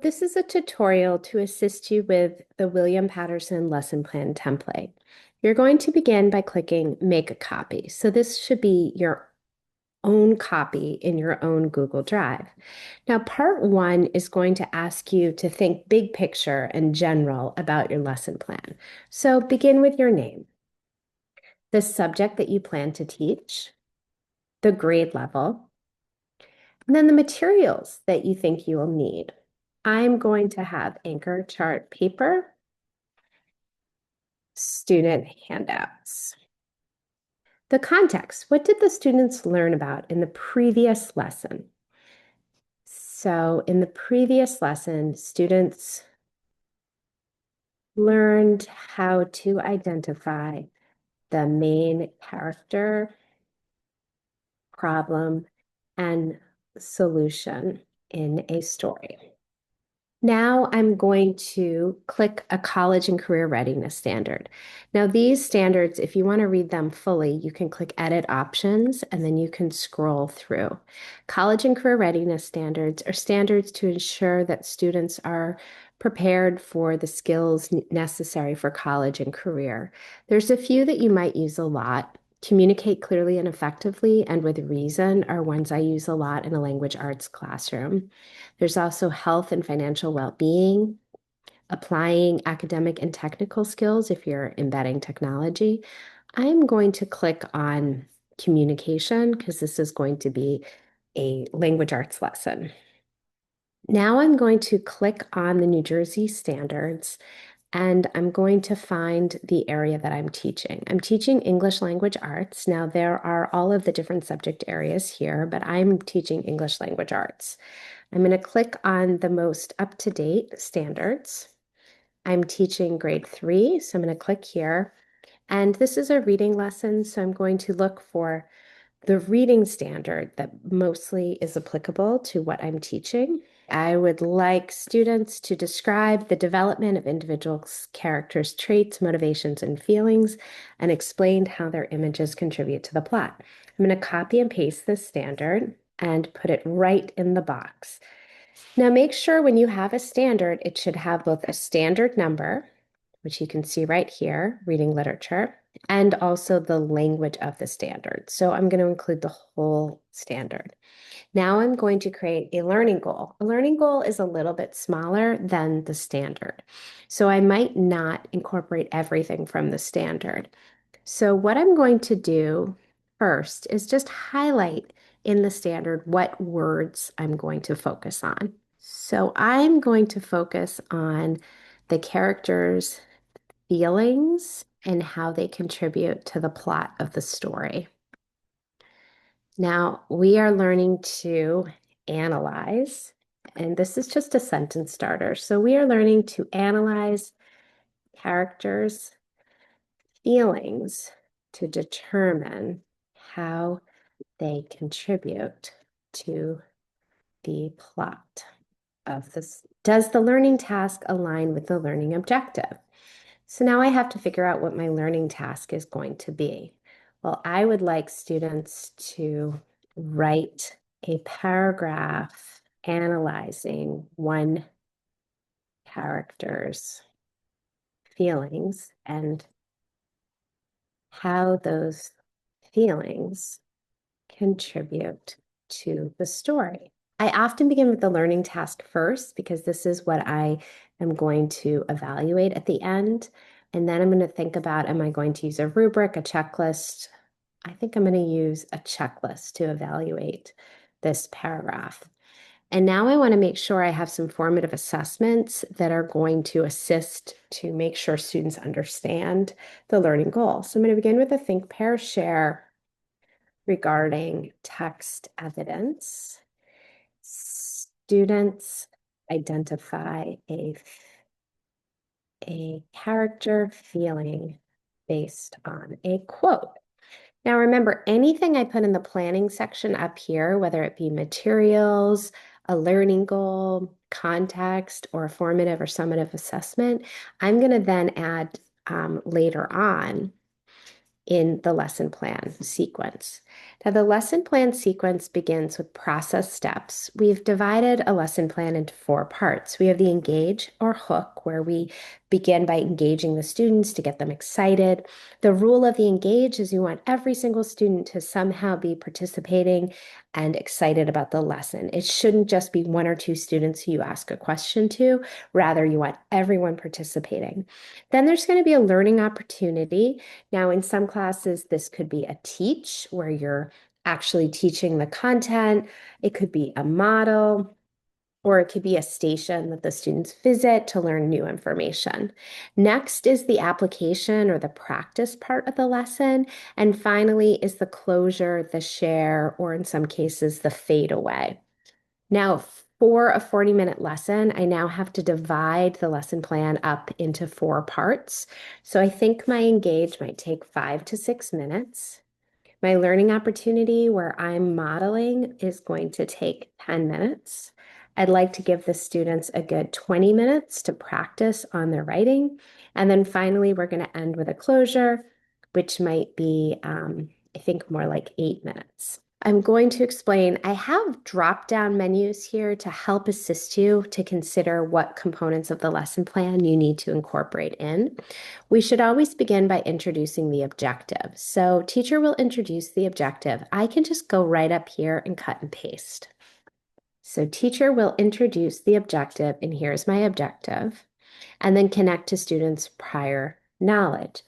This is a tutorial to assist you with the William Patterson lesson plan template. You're going to begin by clicking Make a Copy. So this should be your own copy in your own Google Drive. Now, part one is going to ask you to think big picture and general about your lesson plan. So begin with your name, the subject that you plan to teach, the grade level, and then the materials that you think you will need. I'm going to have anchor chart paper, student handouts. The context, what did the students learn about in the previous lesson? So in the previous lesson, students learned how to identify the main character, problem, and solution in a story. Now I'm going to click a college and career readiness standard. Now these standards, if you want to read them fully, you can click edit options and then you can scroll through. College and career readiness standards are standards to ensure that students are prepared for the skills necessary for college and career. There's a few that you might use a lot. Communicate clearly and effectively and with reason are ones I use a lot in a language arts classroom. There's also health and financial well-being, applying academic and technical skills if you're embedding technology. I'm going to click on communication because this is going to be a language arts lesson. Now I'm going to click on the New Jersey standards and I'm going to find the area that I'm teaching. I'm teaching English language arts. Now there are all of the different subject areas here, but I'm teaching English language arts. I'm going to click on the most up-to-date standards. I'm teaching grade 3, so I'm going to click here. And this is a reading lesson, so I'm going to look for the reading standard that mostly is applicable to what I'm teaching. I would like students to describe the development of individuals' characters, traits, motivations, and feelings, and explain how their images contribute to the plot. I'm going to copy and paste this standard and put it right in the box. Now make sure when you have a standard, it should have both a standard number, which you can see right here, reading literature, and also the language of the standard. So I'm going to include the whole standard. Now I'm going to create a learning goal. A learning goal is a little bit smaller than the standard. So I might not incorporate everything from the standard. So what I'm going to do first is just highlight in the standard what words I'm going to focus on. So I'm going to focus on the characters' feelings and how they contribute to the plot of the story. Now we are learning to analyze, and this is just a sentence starter. So we are learning to analyze characters' feelings to determine how they contribute to the plot of this. Does the learning task align with the learning objective? So now I have to figure out what my learning task is going to be. Well, I would like students to write a paragraph analyzing one character's feelings and how those feelings contribute to the story. I often begin with the learning task first because this is what I am going to evaluate at the end. And then I'm going to think about, am I going to use a rubric, a checklist? I think I'm going to use a checklist to evaluate this paragraph. And now I want to make sure I have some formative assessments that are going to assist to make sure students understand the learning goal. So I'm going to begin with a think, pair, share regarding text evidence. Students identify a character feeling based on a quote. Now remember, anything I put in the planning section up here, whether it be materials, a learning goal, context, or a formative or summative assessment, I'm going to then add later on in the lesson plan sequence. Now, the lesson plan sequence begins with process steps. We've divided a lesson plan into 4 parts. We have the engage or hook, where we begin by engaging the students to get them excited. The rule of the engage is you want every single student to somehow be participating and excited about the lesson. It shouldn't just be 1 or 2 students who you ask a question to. Rather, you want everyone participating. Then there's going to be a learning opportunity. Now, in some classes, this could be a teach, where you're actually teaching the content. It could be a model, or it could be a station that the students visit to learn new information. Next is the application or the practice part of the lesson. And finally is the closure, the share, or in some cases, the fade away. Now, for a 40-minute lesson, I now have to divide the lesson plan up into 4 parts. So I think my engage might take 5 to 6 minutes. My learning opportunity, where I'm modeling, is going to take 10 minutes. I'd like to give the students a good 20 minutes to practice on their writing. And then finally, we're going to end with a closure, which might be, I think, more like 8 minutes. I'm going to explain, I have drop-down menus here to help assist you to consider what components of the lesson plan you need to incorporate in. We should always begin by introducing the objective. So teacher will introduce the objective. I can just go right up here and cut and paste. So teacher will introduce the objective, and here's my objective, and then connect to students' prior knowledge.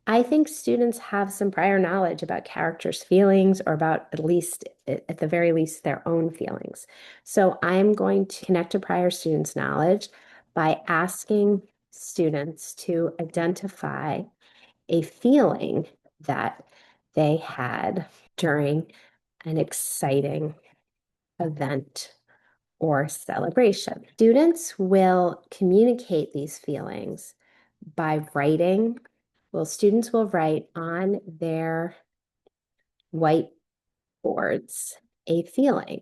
I think students have some prior knowledge about characters' feelings, or about at the very least, their own feelings. So I'm going to connect to prior students' knowledge by asking students to identify a feeling that they had during an exciting event or celebration. Students will communicate these feelings by writing. Well, students will write on their whiteboards a feeling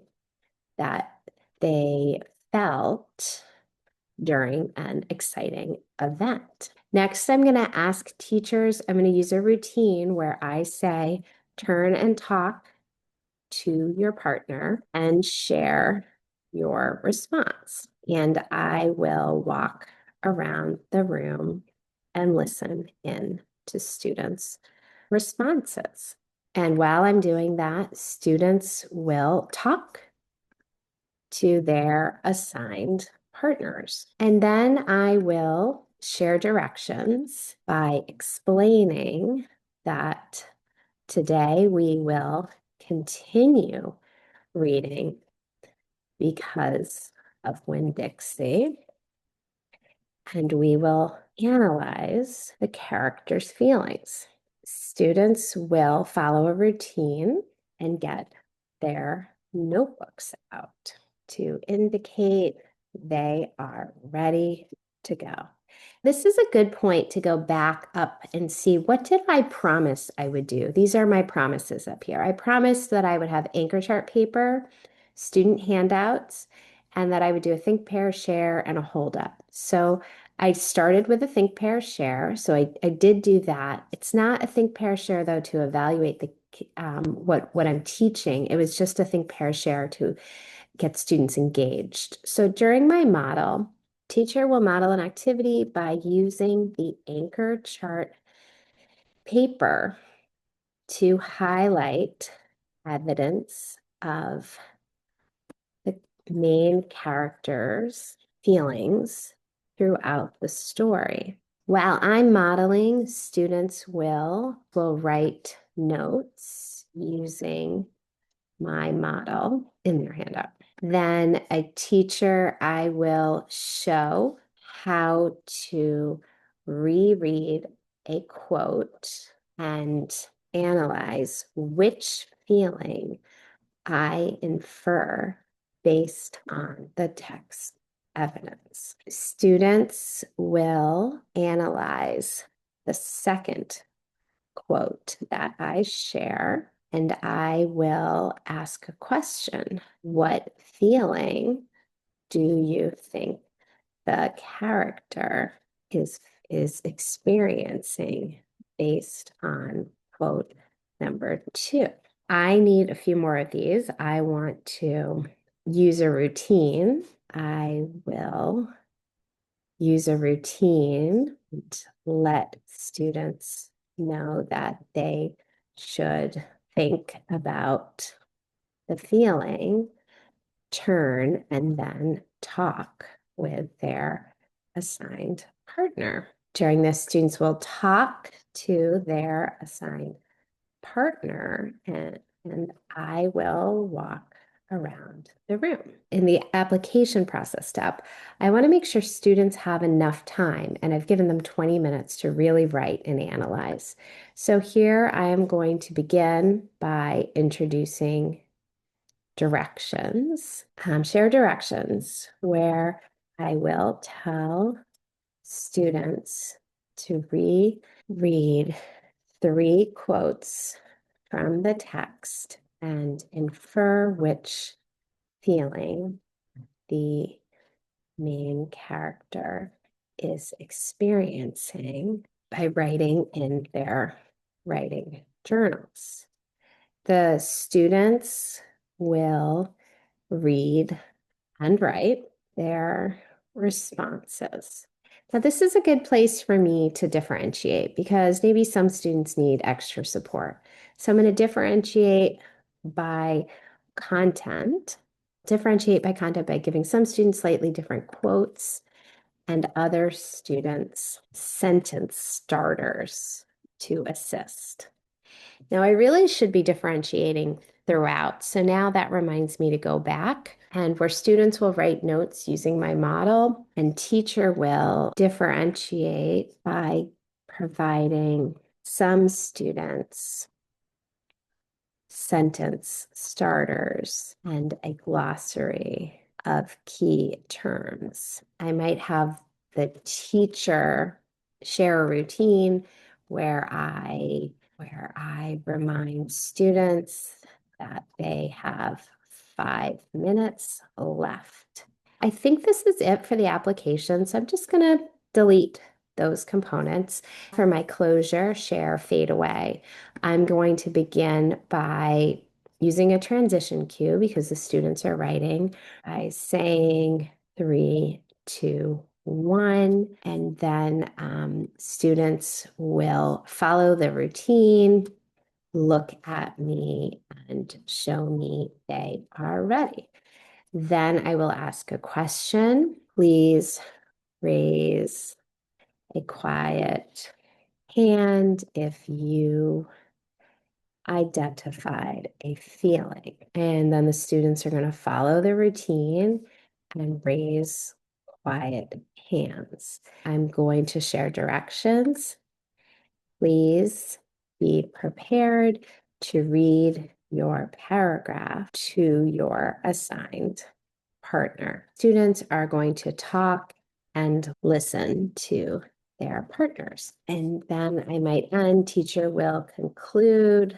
that they felt during an exciting event. Next, I'm going to ask teachers, I'm going to use a routine where I say, turn and talk to your partner and share your response. And I will walk around the room and listen in to students' responses. And while I'm doing that, students will talk to their assigned partners. And then I will share directions by explaining that today we will continue reading because of Winn-Dixie, and we will analyze the character's feelings. Students will follow a routine and get their notebooks out to indicate they are ready to go. This is a good point to go back up and see, what did I promise I would do? These are my promises up here. I promised that I would have anchor chart paper, student handouts, and that I would do a think, pair, share, and a hold up. So I started with a think, pair, share. So I did do that. It's not a think, pair, share, though, to evaluate the what I'm teaching. It was just a think, pair, share to get students engaged. So during my model, teacher will model an activity by using the anchor chart paper to highlight evidence of the main character's feelings throughout the story. While I'm modeling, students will write notes using my model in their handout. Then a teacher, I will show how to reread a quote and analyze which feeling I infer based on the text evidence. Students will analyze the second quote that I share, and I will ask a question. What feeling do you think the character is experiencing based on quote number 2. I need a few more of these. I want to use a routine. I will use a routine and let students know that they should think about the feeling, turn, and then talk with their assigned partner. During this, students will talk to their assigned partner and I will walk around the room. In the application process step, I want to make sure students have enough time, and I've given them 20 minutes to really write and analyze. So here I am going to begin by introducing directions, share directions, where I will tell students to read 3 quotes from the text and infer which feeling the main character is experiencing by writing in their writing journals. The students will read and write their responses. Now, this is a good place for me to differentiate because maybe some students need extra support. So I'm going to differentiate by content, by giving some students slightly different quotes and other students sentence starters to assist. Now, I really should be differentiating throughout. So now that reminds me to go back and where students will write notes using my model and teacher will differentiate by providing some students sentence starters and a glossary of key terms. I might have the teacher share a routine where I remind students that they have 5 minutes left. I think this is it for the application, so I'm just going to delete those components. For my closure, share, fade away, I'm going to begin by using a transition cue because the students are writing by saying 3, 2, 1, and then students will follow the routine, look at me, and show me they are ready. Then I will ask a question. Please raise a quiet hand if you identified a feeling. And then the students are going to follow the routine and raise quiet hands. I'm going to share directions. Please be prepared to read your paragraph to your assigned partner. Students are going to talk and listen to their partners. And then I might end, teacher will conclude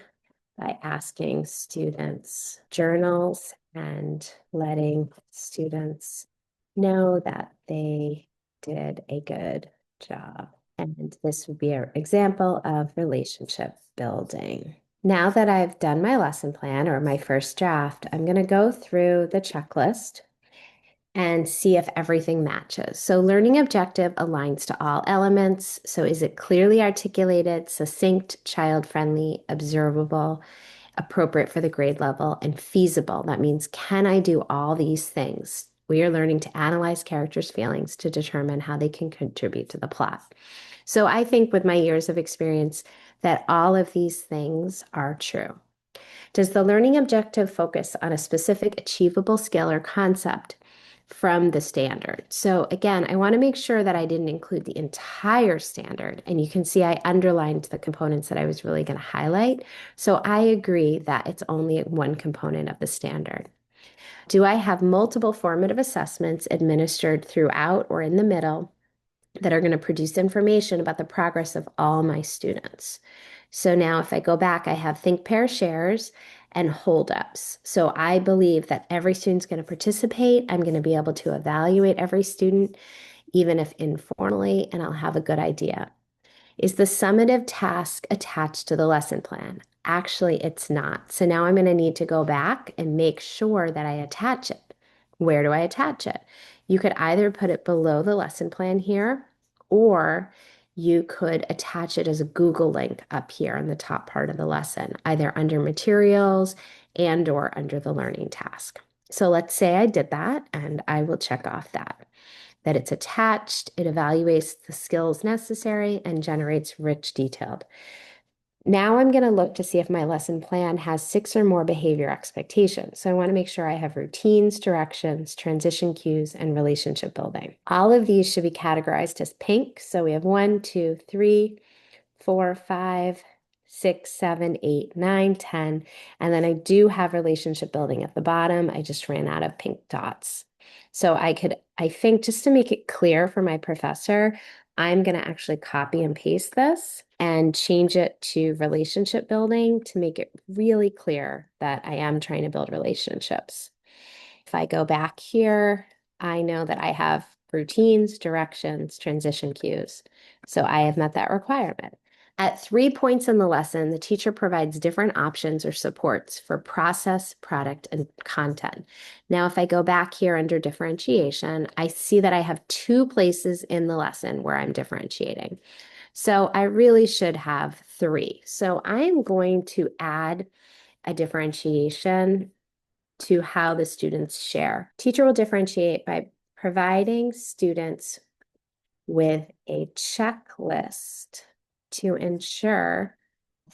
by asking students journals and letting students know that they did a good job. And this would be an example of relationship building. Now that I've done my lesson plan or my first draft, I'm going to go through the checklist and see if everything matches. So learning objective aligns to all elements. So is it clearly articulated, succinct, child-friendly, observable, appropriate for the grade level, and feasible? That means, can I do all these things? We are learning to analyze characters' feelings to determine how they can contribute to the plot. So I think with my years of experience that all of these things are true. Does the learning objective focus on a specific achievable skill or concept from the standard? So again, I want to make sure that I didn't include the entire standard. And you can see I underlined the components that I was really going to highlight. So I agree that it's only one component of the standard. Do I have multiple formative assessments administered throughout or in the middle that are going to produce information about the progress of all my students? So now if I go back, I have think, pair, shares, and holdups. So I believe that every student's going to participate. I'm going to be able to evaluate every student, even if informally, and I'll have a good idea. Is the summative task attached to the lesson plan? Actually, it's not. So now I'm going to need to go back and make sure that I attach it. Where do I attach it? You could either put it below the lesson plan here, or you could attach it as a Google link up here in the top part of the lesson, either under materials and or under the learning task. So let's say I did that, and I will check off that it's attached, it evaluates the skills necessary, and generates rich detailed. Now I'm going to look to see if my lesson plan has 6 or more behavior expectations. So I want to make sure I have routines, directions, transition cues, and relationship building. All of these should be categorized as pink. So we have 1, 2, 3, 4, 5, 6, 7, 8, 9, 10. And then I do have relationship building at the bottom. I just ran out of pink dots. So I think just to make it clear for my professor, I'm going to actually copy and paste this and change it to relationship building to make it really clear that I am trying to build relationships. If I go back here, I know that I have routines, directions, transition cues. So I have met that requirement. At 3 points in the lesson, the teacher provides different options or supports for process, product, and content. Now, if I go back here under differentiation, I see that I have 2 places in the lesson where I'm differentiating. So I really should have 3. So I'm going to add a differentiation to how the students share. Teacher will differentiate by providing students with a checklist to ensure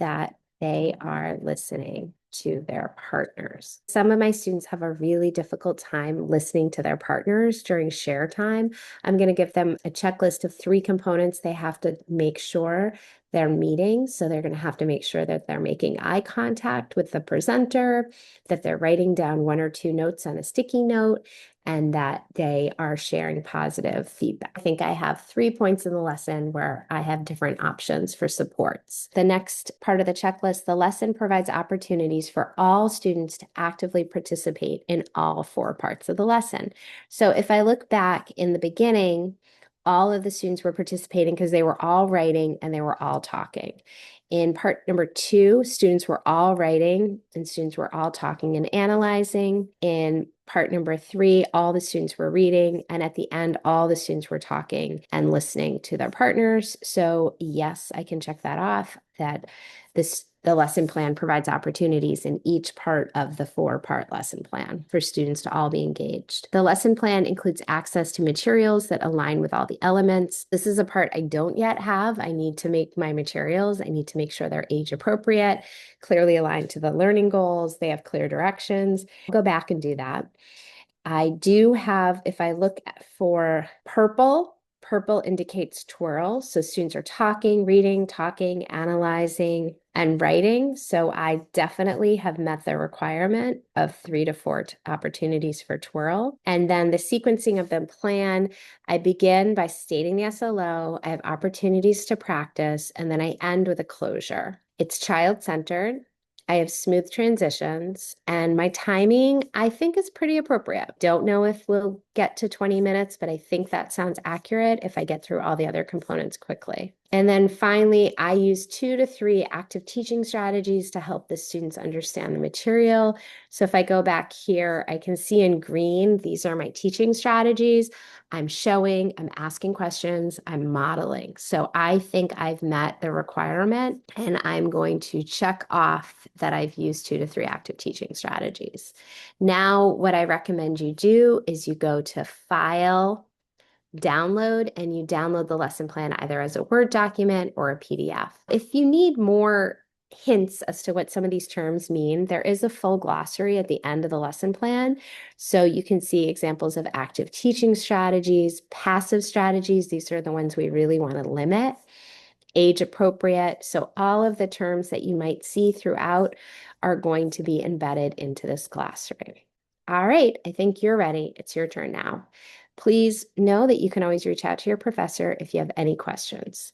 that they are listening to their partners. Some of my students have a really difficult time listening to their partners during share time. I'm going to give them a checklist of 3 components they have to make sure they're meeting. So they're going to have to make sure that they're making eye contact with the presenter, that they're writing down 1 or 2 notes on a sticky note, and that they are sharing positive feedback. I think I have 3 points in the lesson where I have different options for supports. The next part of the checklist, the lesson provides opportunities for all students to actively participate in all 4 parts of the lesson. So if I look back in the beginning, all of the students were participating because they were all writing and they were all talking. In part number 2, students were all writing and students were all talking and analyzing. In part number 3, all the students were reading. And at the end, all the students were talking and listening to their partners. So yes, I can check that off, that the lesson plan provides opportunities in each part of the 4-part lesson plan for students to all be engaged. The lesson plan includes access to materials that align with all the elements. This is a part I don't yet have. I need to make my materials. I need to make sure they're age appropriate, clearly aligned to the learning goals. They have clear directions. I'll go back and do that. I do have, if I look for purple, purple indicates twirl. So students are talking, reading, talking, analyzing, and writing. So I definitely have met the requirement of 3 to 4 opportunities for twirl. And then the sequencing of the plan, I begin by stating the SLO, I have opportunities to practice, and then I end with a closure. It's child-centered. I have smooth transitions, and my timing, I think, is pretty appropriate. Don't know if we'll get to 20 minutes, but I think that sounds accurate if I get through all the other components quickly. And then finally, I use 2 to 3 active teaching strategies to help the students understand the material. So if I go back here, I can see in green, these are my teaching strategies. I'm showing, I'm asking questions, I'm modeling. So I think I've met the requirement, and I'm going to check off that I've used 2 to 3 active teaching strategies. Now, what I recommend you do is you go to File, Download, and you download the lesson plan either as a Word document or a PDF. If you need more hints as to what some of these terms mean, there is a full glossary at the end of the lesson plan. So you can see examples of active teaching strategies, passive strategies. These are the ones we really want to limit. Age appropriate. So all of the terms that you might see throughout are going to be embedded into this glossary. All right, I think you're ready. It's your turn now. Please know that you can always reach out to your professor if you have any questions.